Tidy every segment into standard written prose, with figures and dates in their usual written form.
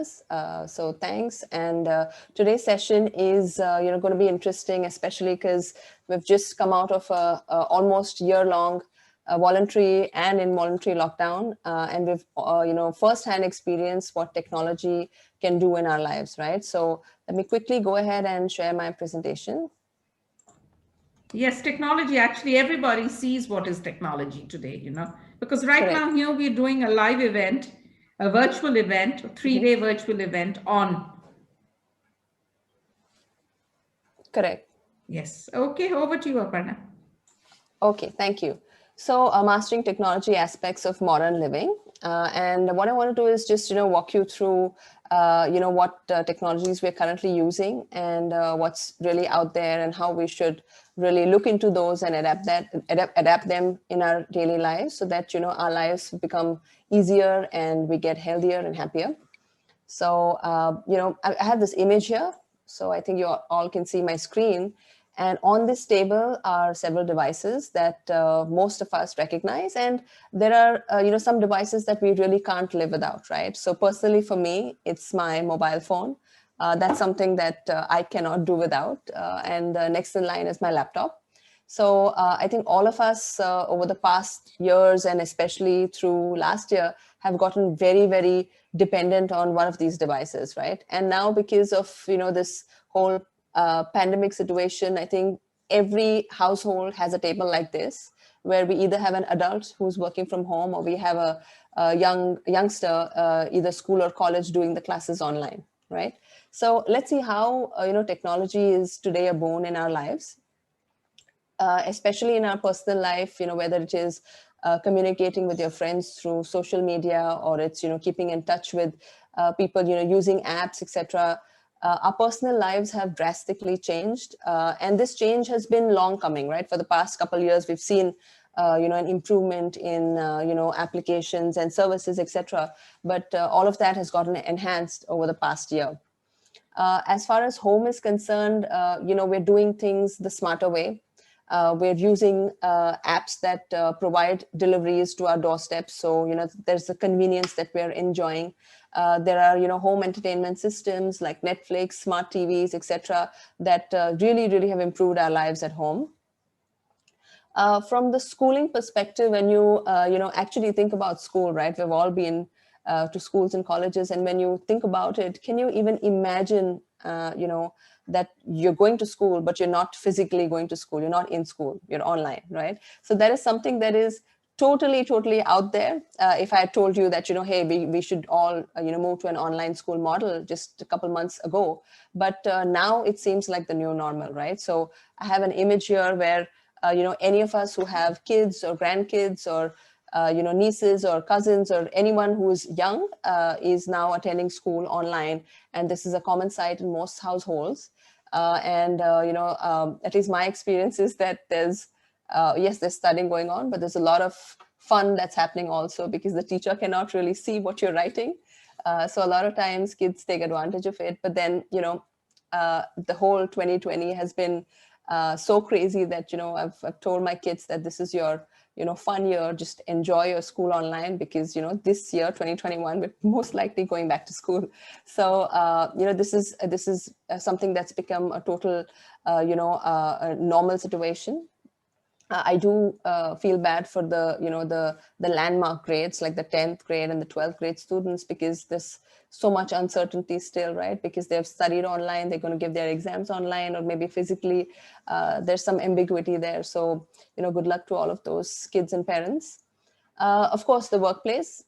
us. So thanks. And today's session is going to be interesting, especially because we've just come out of a almost year-long voluntary and involuntary lockdown, and we've firsthand experienced what technology can do in our lives, right? So let me quickly go ahead and share my presentation. Yes, technology, actually everybody sees what is technology today, because right Correct. now here we're doing a live event, a virtual event, a 3-day virtual event on. Correct. Yes. Okay, over to you, Aparna. Okay, thank you. So mastering technology aspects of modern living. And what I want to do is just, walk you through, what technologies we're currently using and what's really out there and how we should really look into those and adapt them in our daily lives so that, our lives become easier and we get healthier and happier. So, I have this image here. So I think you all can see my screen. And on this table are several devices that most of us recognize. And there are, some devices that we really can't live without, right? So personally for me, it's my mobile phone. That's something that I cannot do without. And next in line is my laptop. So I think all of us over the past years and especially through last year have gotten very, very dependent on one of these devices, right? And now because of, this whole pandemic situation, I think every household has a table like this, where we either have an adult who's working from home or we have a youngster, either school or college, doing the classes online, right? So let's see how, technology is today a boon in our lives. Especially in our personal life, whether it is communicating with your friends through social media or it's, keeping in touch with people, using apps, etc. Our personal lives have drastically changed. And this change has been long coming, right? For the past couple of years, we've seen an improvement in, applications and services, etc. But all of that has gotten enhanced over the past year. As far as home is concerned, we're doing things the smarter way. We're using apps that provide deliveries to our doorsteps. So, there's a convenience that we're enjoying. There are, home entertainment systems like Netflix, smart TVs, etc., that really, really have improved our lives at home. From the schooling perspective, when you, actually think about school, right? We've all been to schools and colleges. And when you think about it, can you even imagine, that you're going to school, but you're not physically going to school. You're not in school, you're online, right? So that is something that is totally out there. If I had told you that, hey, we should all, move to an online school model just a couple months ago, but now it seems like the new normal, right? So I have an image here where, any of us who have kids or grandkids or nieces or cousins or anyone who is young is now attending school online. And this is a common sight in most households. At least my experience is that there's studying going on, but there's a lot of fun that's happening also because the teacher cannot really see what you're writing. So a lot of times kids take advantage of it. But then, the whole 2020 has been so crazy that, I've told my kids that this is your fun year. Just enjoy your school online because, this year, 2021, we're most likely going back to school. So, this is something that's become a total, a normal situation. I do feel bad for the, the landmark grades, like the 10th grade and the 12th grade students, because there's so much uncertainty still, right? Because they've studied online, they're going to give their exams online, or maybe physically, there's some ambiguity there. So, good luck to all of those kids and parents. Of course, the workplace.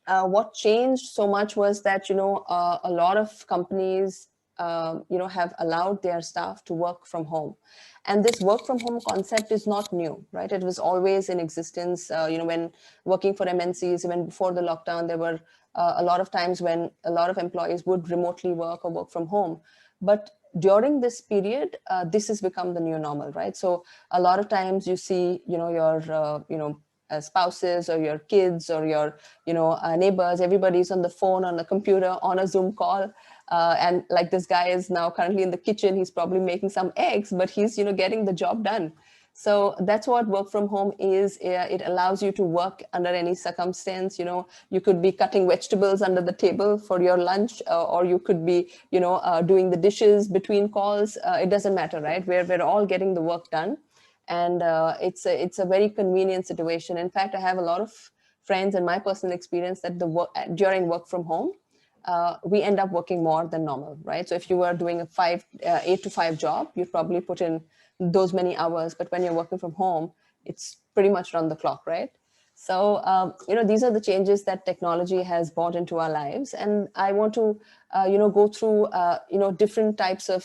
What changed so much was that, a lot of companies, have allowed their staff to work from home. And this work from home concept is not new, right? It was always in existence, when working for MNCs, even before the lockdown, there were a lot of times when a lot of employees would remotely work or work from home. But during this period, this has become the new normal, right? So a lot of times you see, your, spouses or your kids or your, neighbors, everybody's on the phone, on the computer, on a Zoom call. And like this guy is now currently in the kitchen, he's probably making some eggs, but he's, getting the job done. So that's what work from home is. It allows you to work under any circumstance. You could be cutting vegetables under the table for your lunch, or you could be, doing the dishes between calls. It doesn't matter, right? We're all getting the work done, and it's a very convenient situation. In fact, I have a lot of friends in my personal experience that during work from home, we end up working more than normal, right? So if you were doing a 8 to 5 job, you'd probably put in those many hours. But when you're working from home, it's pretty much round the clock, right? So, these are the changes that technology has brought into our lives. And I want to, go through, different types of,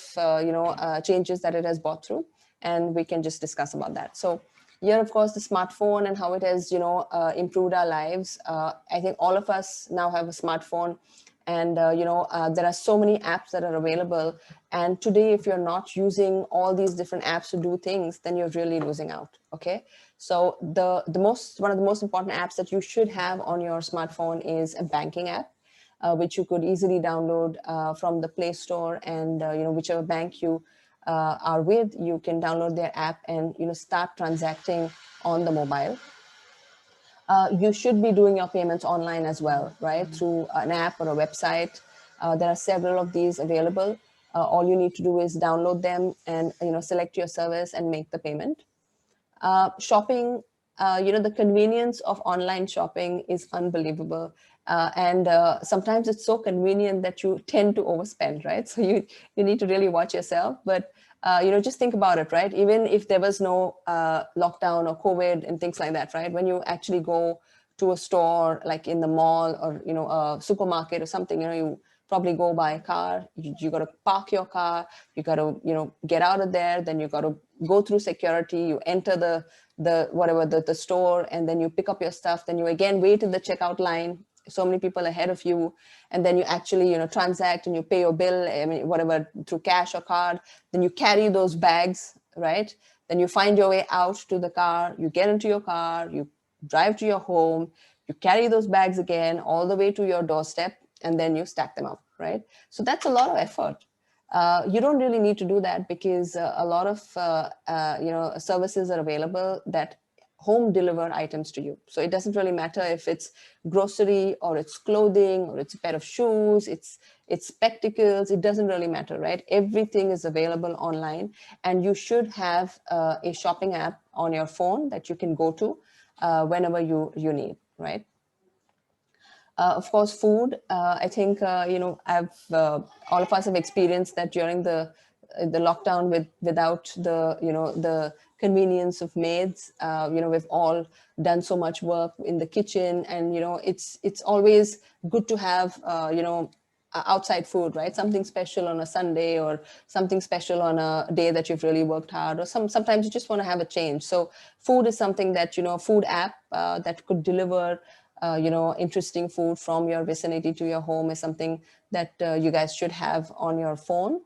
changes that it has brought through. And we can just discuss about that. So here, of course, the smartphone and how it has, improved our lives. I think all of us now have a smartphone, and there are so many apps that are available. And today, if you're not using all these different apps to do things, then you're really losing out. Okay, so one of the most important apps that you should have on your smartphone is a banking app, which you could easily download from the Play Store. And whichever bank you are with, you can download their app and start transacting on the mobile. You should be doing your payments online as well, right? Through an app or a website. There are several of these available. All you need to do is download them and select your service and make the payment. Shopping, the convenience of online shopping is unbelievable. And sometimes it's so convenient that you tend to overspend, right? So you need to really watch yourself. But just think about it, right? Even if there was no lockdown or COVID and things like that, right? When you actually go to a store, like in the mall or a supermarket or something, you probably go by a car. You got to park your car. You got to get out of there. Then you got to go through security. You enter the store, and then you pick up your stuff. Then you again wait in the checkout line, so many people ahead of you, and then you actually transact and you pay your bill, I mean, whatever, through cash or card. Then you carry those bags, right? Then you find your way out to the car. You get into your car. You drive to your home. You carry those bags again all the way to your doorstep, and then you stack them up, right? So that's a lot of effort. You don't really need to do that, because a lot of services are available that home deliver items to you. So it doesn't really matter if it's grocery or it's clothing or it's a pair of shoes, it's spectacles. It doesn't really matter, right? Everything is available online, and you should have a shopping app on your phone that you can go to whenever you need, right? Of course, food. I think all of us have experienced that during the lockdown, without the convenience of maids. We've all done so much work in the kitchen, and it's always good to have outside food, right? Something special on a Sunday, or something special on a day that you've really worked hard, or sometimes you just want to have a change. So food is something that food app that could deliver interesting food from your vicinity to your home is something that you guys should have on your phone.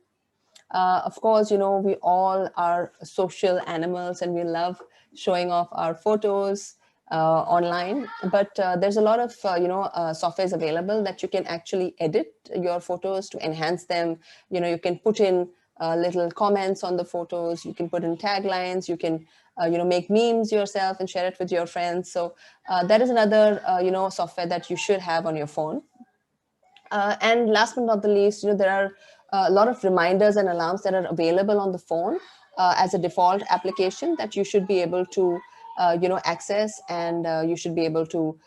Of course, we all are social animals, and we love showing off our photos online. But there's a lot of softwares available that you can actually edit your photos to enhance them. You can put in little comments on the photos. You can put in taglines. You can make memes yourself and share it with your friends. So that is another software that you should have on your phone. And last but not the least, there are a lot of reminders and alarms that are available on the phone as a default application that you should be able to, access, and you should be able to,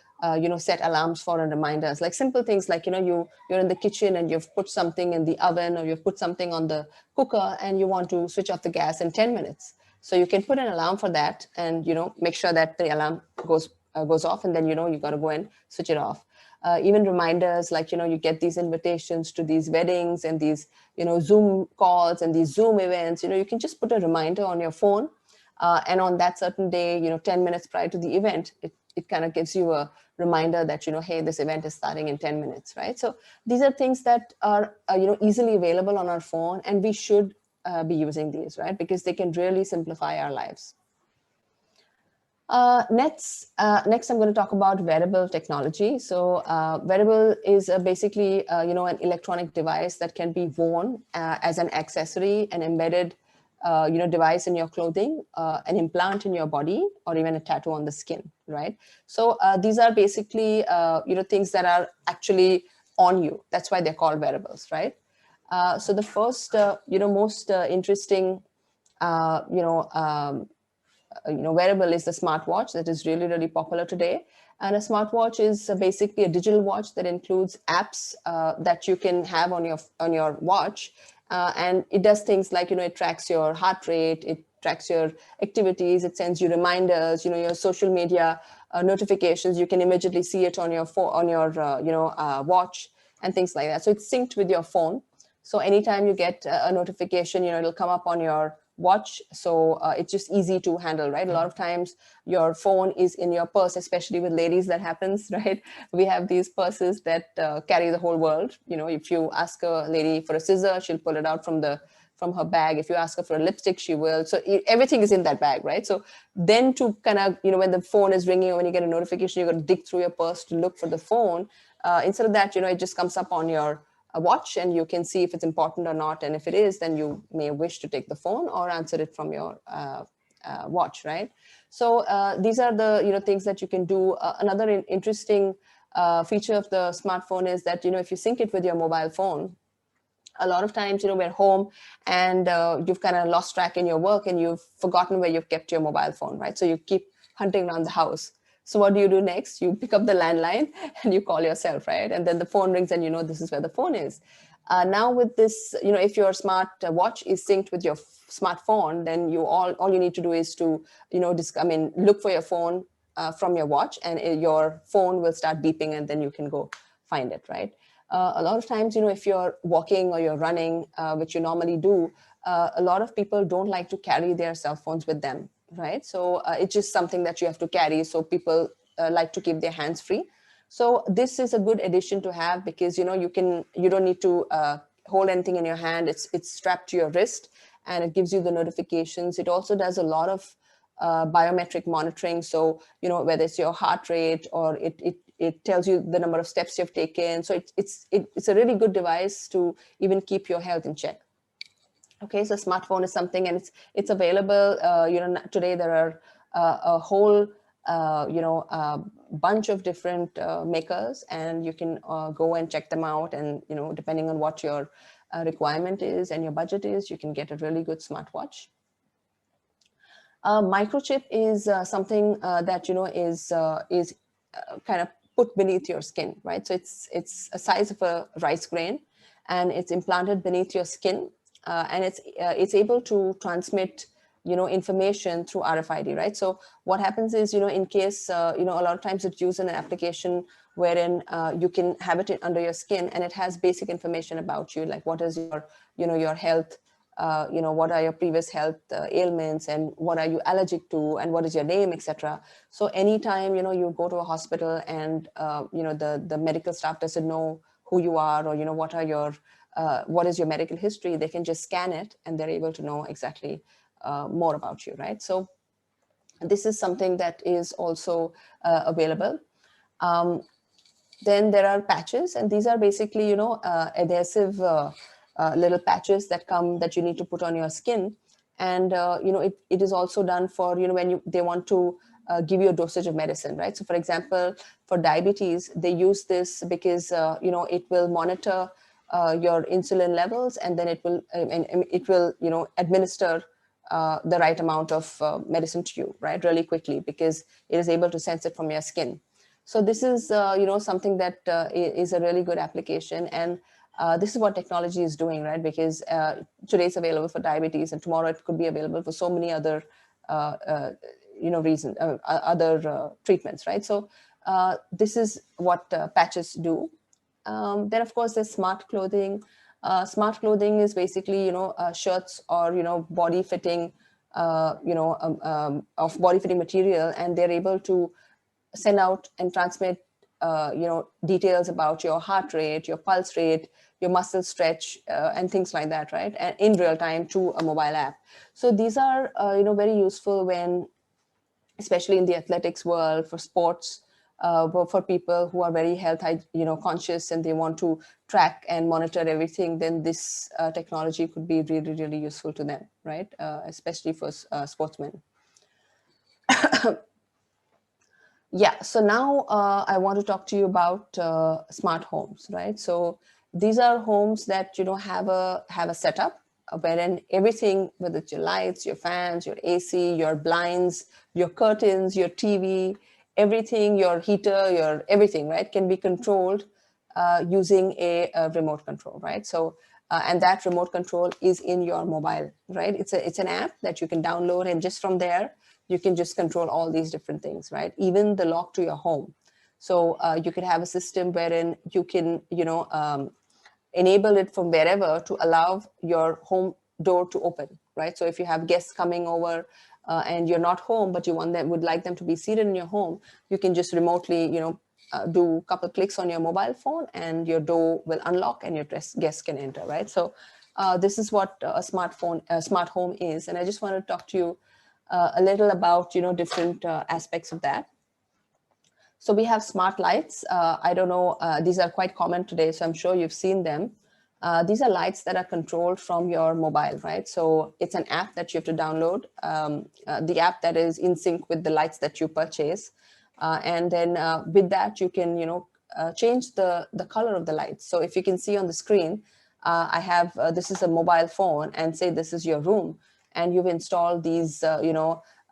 set alarms for and reminders. Like simple things like, you're in the kitchen and you've put something in the oven, or you've put something on the cooker, and you want to switch off the gas in 10 minutes. So you can put an alarm for that, and make sure that the alarm goes off, and then you got to go and switch it off. Even reminders like you get these invitations to these weddings and these Zoom calls and these Zoom events. You can just put a reminder on your phone, and on that certain day, 10 minutes prior to the event, it kind of gives you a reminder that hey, this event is starting in 10 minutes, right? So these are things that are easily available on our phone, and we should be using these, right? Because they can really simplify our lives. Next, I'm going to talk about wearable technology. So wearable is basically, an electronic device that can be worn as an accessory and embedded device in your clothing, an implant in your body, or even a tattoo on the skin, right? So these are basically, things that are actually on you. That's why they're called wearables, right? So the first, most interesting, uh, you know, um, wearable is the smartwatch that is really, really popular today. And a smartwatch is basically a digital watch that includes apps that you can have on your watch, and it does things like, it tracks your heart rate, it tracks your activities, it sends you reminders, your social media notifications. You can immediately see it on your phone, on your watch, and things like that. So it's synced with your phone. So anytime you get a notification, it'll come up on your watch. So it's just easy to handle, right? A lot of times your phone is in your purse, especially with ladies, that happens, right? We have these purses that carry the whole world. If you ask a lady for a scissor, she'll pull it out from her bag. If you ask her for a lipstick, she will. So everything is in that bag, right? So then to kind of, when the phone is ringing or when you get a notification, you're going to dig through your purse to look for the phone. Instead of that, it just comes up on your watch, and you can see if it's important or not. And if it is, then you may wish to take the phone or answer it from your watch, right? So these are the things that you can do. Another interesting feature of the smartphone is that if you sync it with your mobile phone, a lot of times we're home and you've kind of lost track in your work and you've forgotten where you've kept your mobile phone, right? So you keep hunting around the house. So what do you do next? You pick up the landline and you call yourself, right? And then the phone rings and this is where the phone is. Now with this, if your smart watch is synced with your smartphone, then all you need to do is to look for your phone from your watch, and your phone will start beeping, and then you can go find it, right? A lot of times, if you're walking or you're running, which you normally do, a lot of people don't like to carry their cell phones with them, right? So it's just something that you have to carry. So people like to keep their hands free. So this is a good addition to have, because you don't need to hold anything in your hand. It's strapped to your wrist, and it gives you the notifications. It also does a lot of biometric monitoring. So whether it's your heart rate, or it tells you the number of steps you've taken. So it's a really good device to even keep your health in check. Okay, so smartphone is something, and it's available. Today there are a whole bunch of different makers, and you can go and check them out. And depending on what your requirement is and your budget is, you can get a really good smartwatch. Microchip is something that is kind of put beneath your skin, right? So it's a size of a rice grain, and it's implanted beneath your skin, and it's able to transmit information through RFID, right? So what happens is, in case a lot of times it's used in an application wherein you can have it under your skin, and it has basic information about you, like what is your your health, what are your previous health ailments, and what are you allergic to, and what is your name, etc. So anytime you go to a hospital and the medical staff doesn't know who you are, or what is your medical history, they can just scan it and they're able to know exactly more about you, right? So this is something that is also available. Then there are patches, and these are basically adhesive little patches that you need to put on your skin. And it is also done for when they want to give you a dosage of medicine, right? So for example, for diabetes, they use this because it will monitor your insulin levels, and then it will administer the right amount of medicine to you, right, really quickly, because it is able to sense it from your skin. So this is something that is a really good application, and this is what technology is doing, right? Because today it's available for diabetes, and tomorrow it could be available for so many other other treatments, right? So this is what patches do. Then of course there's smart clothing. Smart clothing is basically shirts or body fitting of body fitting material, and they're able to send out and transmit details about your heart rate, your pulse rate, your muscle stretch, and things like that, right? And in real time to a mobile app. So these are very useful when, especially in the athletics world, for sports, but for people who are very conscious and they want to track and monitor everything, then this technology could be really, really useful to them, right? Especially for sportsmen. Yeah, so now I want to talk to you about smart homes, right? So these are homes that have a setup wherein everything, whether it's your lights, your fans, your AC, your blinds, your curtains, your TV, everything, your heater, your everything, right, can be controlled using a remote control, right? So and that remote control is in your mobile, right? It's an app that you can download, and just from there you can just control all these different things, right? Even the lock to your home. So you could have a system wherein you can, enable it from wherever to allow your home door to open, right? So if you have guests coming over and you're not home, but you would like them to be seated in your home, you can just remotely, do a couple of clicks on your mobile phone, and your door will unlock and your guests can enter, right? So this is what a smart home is. And I just want to talk to you a little about different aspects of that. So we have smart lights. I don't know, these are quite common today, so I'm sure you've seen them. These are lights that are controlled from your mobile, right? So it's an app that you have to download, the app that is in sync with the lights that you purchase. And then with that, you can, change the color of the lights. So if you can see on the screen, I have, this is a mobile phone, and say this is your room, and you've installed these,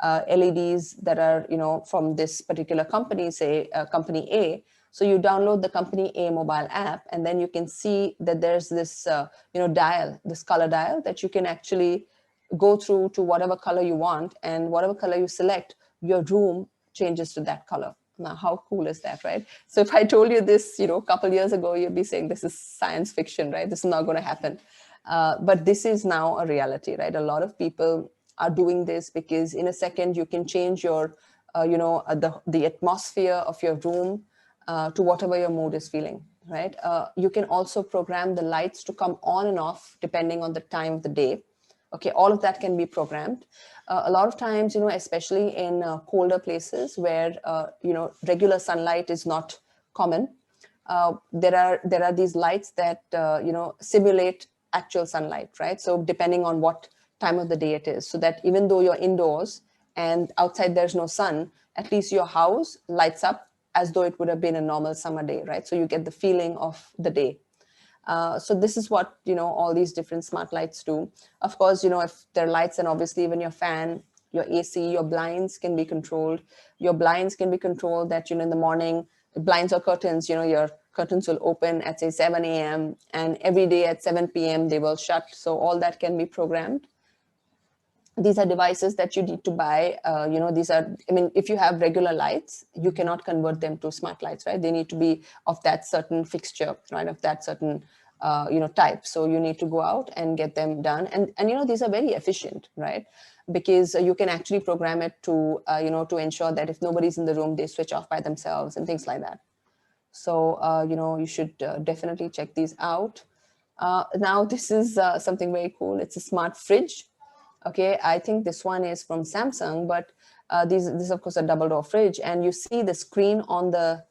LEDs that are, from this particular company, say company A. So you download the company A mobile app, and then you can see that there's this, dial, this color dial that you can actually go through to whatever color you want, and whatever color you select, your room changes to that color. Now, how cool is that, right? So if I told you this, a couple years ago, you'd be saying this is science fiction, right? This is not going to happen. But this is now a reality, right? A lot of people are doing this because in a second you can change your, the atmosphere of your room to whatever your mood is feeling, right? You can also program the lights to come on and off depending on the time of the day. Okay, all of that can be programmed. A lot of times, especially in colder places where, regular sunlight is not common, there are these lights that, simulate actual sunlight, right? So depending on what time of the day it is, so that even though you're indoors and outside there's no sun, at least your house lights up as though it would have been a normal summer day, right? So you get the feeling of the day. So this is what, all these different smart lights do. Of course, if there are lights, then obviously even your fan, your AC, your blinds can be controlled. Your blinds can be controlled that, in the morning, blinds or curtains, your curtains will open at say 7 a.m. and every day at 7 p.m. they will shut. So all that can be programmed. These are devices that you need to buy. These are, I mean, if you have regular lights, you cannot convert them to smart lights, right? They need to be of that certain fixture, right? Of that certain, type. So you need to go out and get them done. And these are very efficient, right? Because you can actually program it to, to ensure that if nobody's in the room, they switch off by themselves and things like that. So, you should definitely check these out. Now, this is something very cool. It's a smart fridge. Okay, I think this one is from Samsung, but this is of course a double door fridge, and you see the screen on the,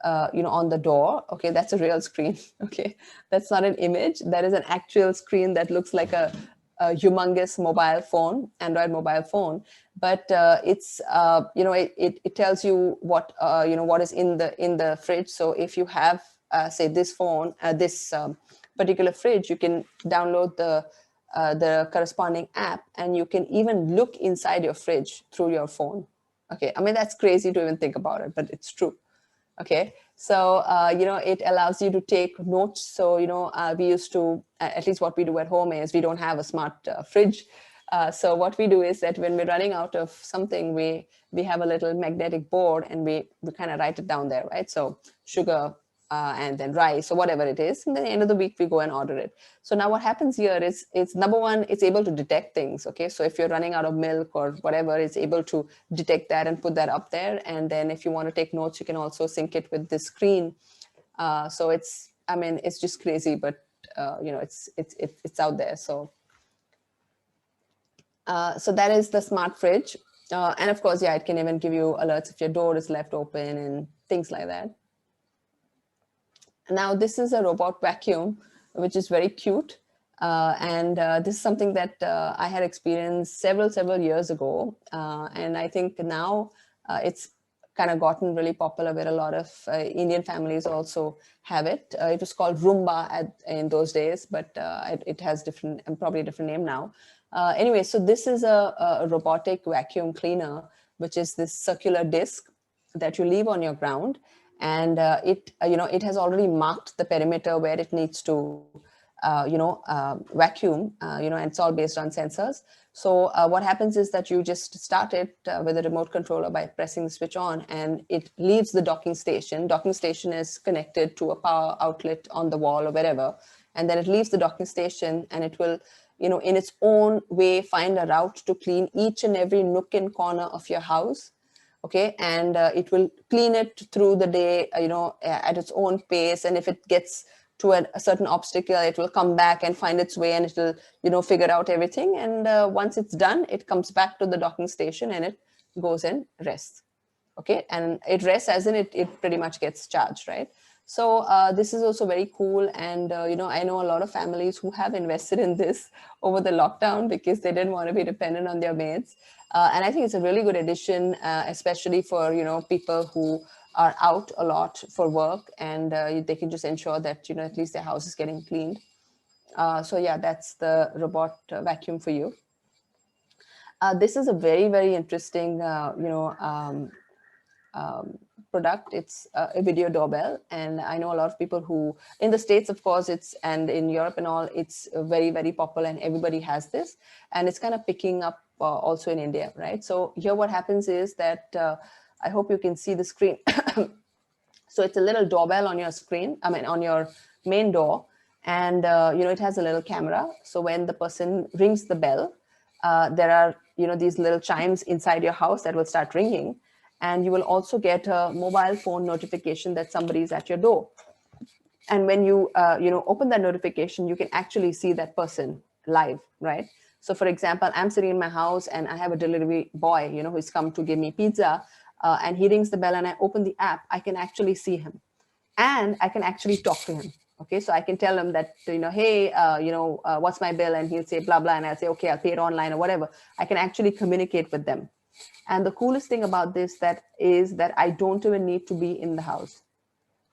on the door. Okay, that's a real screen. Okay, that's not an image. That is an actual screen that looks like a humongous mobile phone, Android mobile phone. But it's, it tells you what, what is in the fridge. So if you have, say, this phone, this particular fridge, you can download the corresponding app, and you can even look inside your fridge through your phone. Okay, I mean, that's crazy to even think about it, but it's true. Okay, so it allows you to take notes. So we used to, at least what we do at home is we don't have a smart fridge. So what we do is that when we're running out of something, we have a little magnetic board, and we kind of write it down there, right? So sugar, and then rice or whatever it is, and then at the end of the week we go and order it. So now what happens here is, it's number one, it's able to detect things. Okay, so if you're running out of milk or whatever, it's able to detect that and put that up there. And then if you want to take notes, you can also sync it with the screen. So it's, I mean, it's just crazy, but it's out there. So so that is the smart fridge. And of course, yeah, it can even give you alerts if your door is left open and things like that. Now, this is a robot vacuum, which is very cute. And this is something that I had experienced several years ago. And I think now it's kind of gotten really popular where a lot of Indian families also have it. It was called Roomba in those days, but it has different, and probably a different name now. Anyway, so this is a robotic vacuum cleaner, which is this circular disc that you leave on your ground, and it has already marked the perimeter where it needs to vacuum, and it's all based on sensors. So what happens is that you just start it with a remote controller by pressing the switch on, and it leaves the docking station. Docking station is connected to a power outlet on the wall or wherever, and then it leaves the docking station, and it will, in its own way, find a route to clean each and every nook and corner of your house. Okay, and it will clean it through the day, at its own pace. And if it gets to a certain obstacle, it will come back and find its way, and it will, figure out everything. And once it's done, it comes back to the docking station and it goes and rests. Okay, and it rests as in it pretty much gets charged, right? So this is also very cool. And, I know a lot of families who have invested in this over the lockdown because they didn't want to be dependent on their maids. And I think it's a really good addition, especially for, people who are out a lot for work, and they can just ensure that, at least their house is getting cleaned. So yeah, that's the robot vacuum for you. This is a very interesting, product. It's a video doorbell, and I know a lot of people who, in the States, of course, and in Europe and all, it's very popular, and everybody has this, and it's kind of picking up also in India, right? So here what happens is that I hope you can see the screen. So it's a little doorbell on your screen, on your main door, and it has a little camera. So when the person rings the bell, there are these little chimes inside your house that will start ringing, and you will also get a mobile phone notification that somebody is at your door. And when you open that notification, you can actually see that person live, right? So for example, I'm sitting in my house and I have a delivery boy, who's come to give me pizza, and he rings the bell and I open the app. I can actually see him, and I can actually talk to him. Okay, so I can tell him that, hey, what's my bill? And he'll say blah blah, and I'll say, okay, I'll pay it online or whatever. I can actually communicate with them. And the coolest thing about this is that I don't even need to be in the house.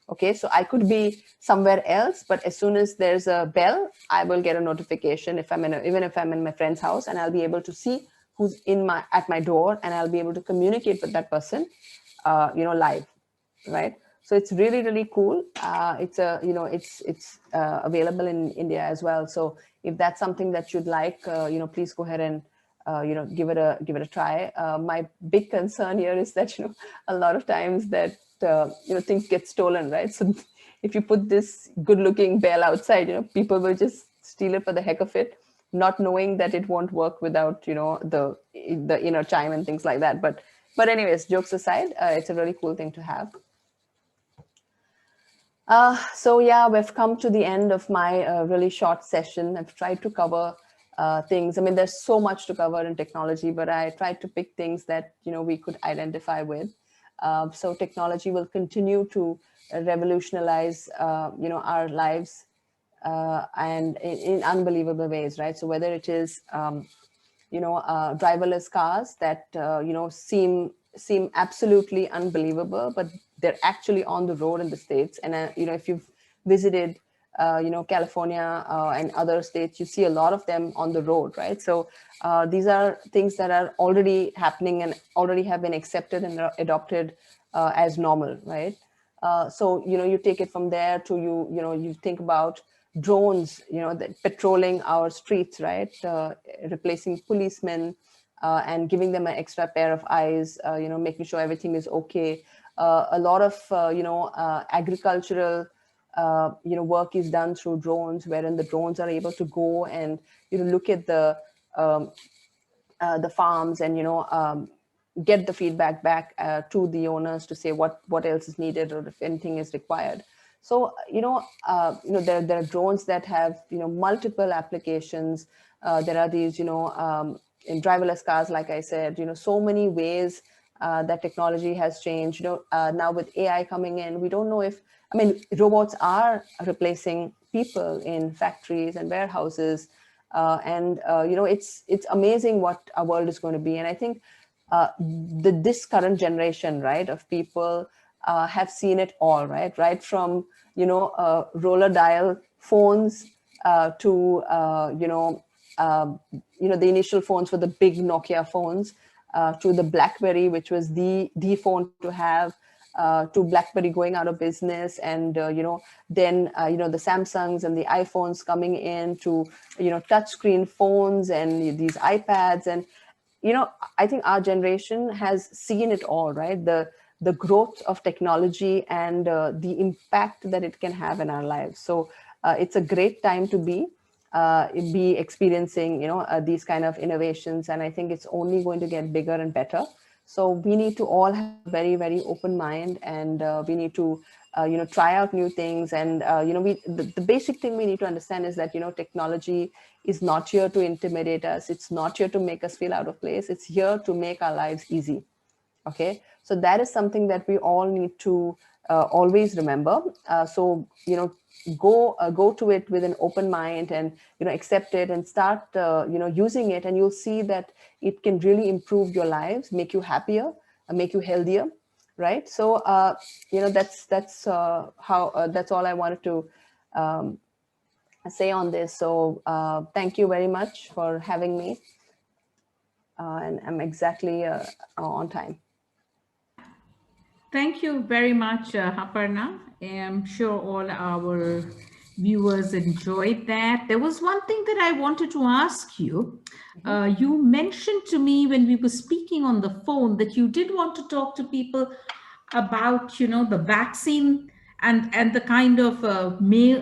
Okay, so I could be somewhere else, but as soon as there's a bell, I will get a notification even if I'm in my friend's house, and I'll be able to see who's at my door, and I'll be able to communicate with that person, live, right? So it's really cool. It's available in India as well. So if that's something that you'd like, please go ahead and give it a try. My big concern here is that a lot of times that things get stolen, right? So if you put this good-looking bell outside, people will just steal it for the heck of it, not knowing that it won't work without the inner chime and things like that. But anyways, jokes aside, it's a really cool thing to have. So yeah, we've come to the end of my really short session. I've tried to cover things. I mean, there's so much to cover in technology, but I tried to pick things that we could identify with. So technology will continue to revolutionize our lives, and in unbelievable ways, right? So whether it is driverless cars that seem absolutely unbelievable, but they're actually on the road in the States. And if you've visited California and other states, you see a lot of them on the road, right? So these are things that are already happening and already have been accepted and adopted as normal, right? So you take it from there to you think about drones, patrolling our streets, right? Replacing policemen and giving them an extra pair of eyes, making sure everything is okay. A lot of agricultural work is done through drones, wherein the drones are able to go and look at the farms and get the feedback back to the owners to say what else is needed or if anything is required. So there are drones that have multiple applications. There are these in driverless cars, like I said, so many ways that technology has changed. Now with AI coming in, we don't know if, I mean, robots are replacing people in factories and warehouses. It's amazing what our world is going to be. And I think this current generation, right, of people have seen it all, right from roller dial phones to the initial phones were the big Nokia phones, to the BlackBerry, which was the phone to have, to BlackBerry going out of business, and then the Samsungs and the iPhones coming in, to touchscreen phones and these iPads. And I think our generation has seen it all, right? The growth of technology and the impact that it can have in our lives. So it's a great time to be experiencing these kind of innovations, and I think it's only going to get bigger and better. So we need to all have a very, very open mind, and we need to try out new things. And the basic thing we need to understand is that technology is not here to intimidate us. It's not here to make us feel out of place. It's here to make our lives easy. Okay, so that is something that we all need to always remember. So go to it with an open mind, and accept it, and start using it, and you'll see that it can really improve your lives, make you happier, make you healthier, right? So that's how that's all I wanted to say on this. So thank you very much for having me, and I'm exactly on time. Thank you very much, Aparna. I'm sure all our viewers enjoyed that. There was one thing that I wanted to ask you. You mentioned to me when we were speaking on the phone that you did want to talk to people about, the vaccine and the kind of mail,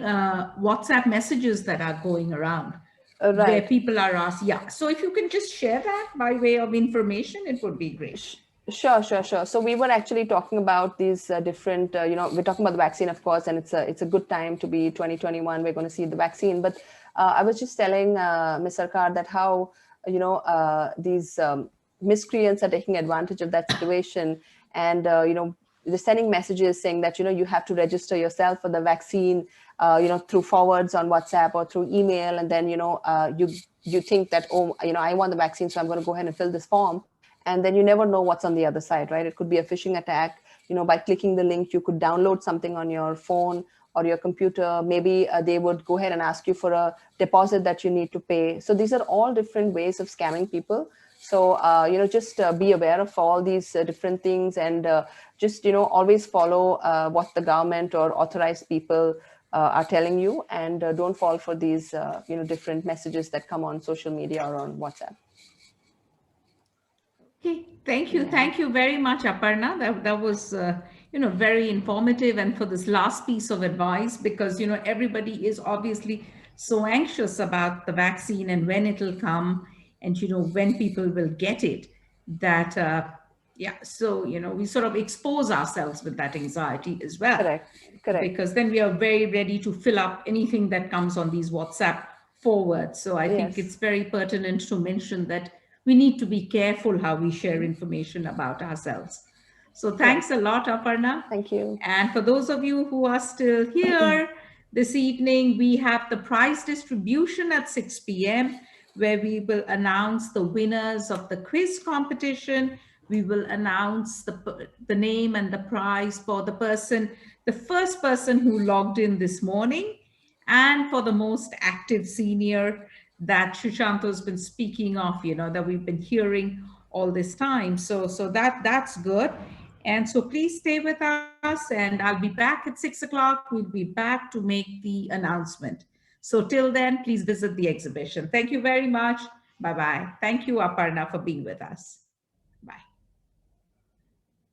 WhatsApp messages that are going around, where Right. people are asked. Yeah. So if you can just share that by way of information, it would be great. Sure. So we were actually talking about these different, we're talking about the vaccine, of course, and it's a good time to be 2021. We're going to see the vaccine. But I was just telling Ms. Sarkar that how, these miscreants are taking advantage of that situation. And, they're sending messages saying that, you have to register yourself for the vaccine, through forwards on WhatsApp or through email. And then, you think that, oh, I want the vaccine, so I'm going to go ahead and fill this form. And then you never know what's on the other side, right? It could be a phishing attack. By clicking the link, you could download something on your phone or your computer. Maybe they would go ahead and ask you for a deposit that you need to pay. So these are all different ways of scamming people. So just be aware of all these different things, and just always follow what the government or authorized people are telling you, and don't fall for these different messages that come on social media or on WhatsApp. Okay, thank you. Yeah. Thank you very much, Aparna. That was, very informative. And for this last piece of advice, because, everybody is obviously so anxious about the vaccine and when it'll come, and, when people will get it, that, yeah, so, we sort of expose ourselves with that anxiety as well, Correct. because then we are very ready to fill up anything that comes on these WhatsApp forwards. So I think it's Yes. very pertinent to mention that we need to be careful how we share information about ourselves. So thanks Correct. a lot, Aparna. Thank you. And for those of you who are still here this evening, we have the prize distribution at 6 p.m., where we will announce the winners of the quiz competition. We will announce the name and the prize for the first person who logged in this morning, and for the most active senior that Shushanto's been speaking of, that we've been hearing all this time. So that's good. And so please stay with us, and I'll be back at 6 o'clock. We'll be back to make the announcement. So till then, please visit the exhibition. Thank you very much. Bye-bye. Thank you, Aparna, for being with us. Bye.